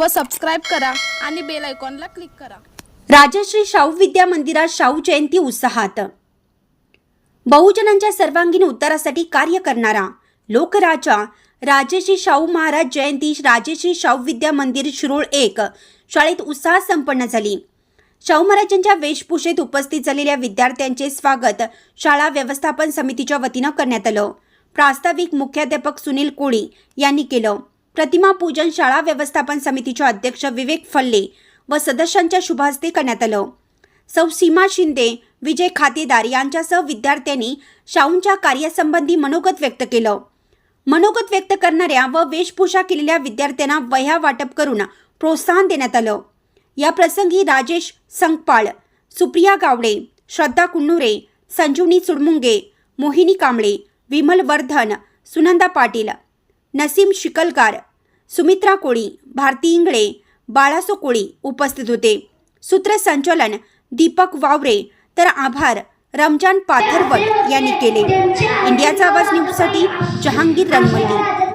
व सबस्क्राईब करा आणि बेल आयकॉनला क्लिक करा। राजश्री शाहू विद्या मंदिरात शाहू जयंती उत्साहात। बहुजनांच्या सर्वांगीण उद्धारासाठी कार्य करणारा लोकराजा राजश्री शाहू महाराज जयंती राजश्री शाहू विद्या मंदिर शिरोळ 1 शाळेत उत्साहात संपन्न झाली। शाहू महाराजांच्या वेशभूषेत उपस्थित झालेल्या विद्यार्थ्यांचे स्वागत शाळा व्यवस्थापन समितीच्या वतीनं करण्यात आलं। प्रास्ताविक मुख्याध्यापक सुनील कोळी यांनी केलं। प्रतिमा पूजन शाळा व्यवस्थापन समितीचे अध्यक्ष विवेक फल्ले व सदस्यांच्या शुभ हस्ते करण्यात आलं। सौ सीमा शिंदे, विजय खातेदार यांच्यासह विद्यार्थ्यांनी शाहूंच्या कार्यासंबंधी मनोगत व्यक्त केलं। मनोगत व्यक्त करणाऱ्या व वेशभूषा केलेल्या विद्यार्थ्यांना वह्या वाटप करून प्रोत्साहन देण्यात आलं। या प्रसंगी राजेश संकपाळ, सुप्रिया गावडे, श्रद्धा कुन्नुरे, संजीवनी चुडमुंगे, मोहिनी कांबळे, विमल वर्धन, सुनंदा पाटील, नसीम शिकलगार, सुमित्रा कोळी, भारती इंगळे, बाळासो कोळी उपस्थित होते। सूत्रसंचालन दीपक वावरे तर आभार रमजान पाथरवट यांनी केले। इंडियाचा आवाज न्यूजसाठी जहांगीर रणमल्ली।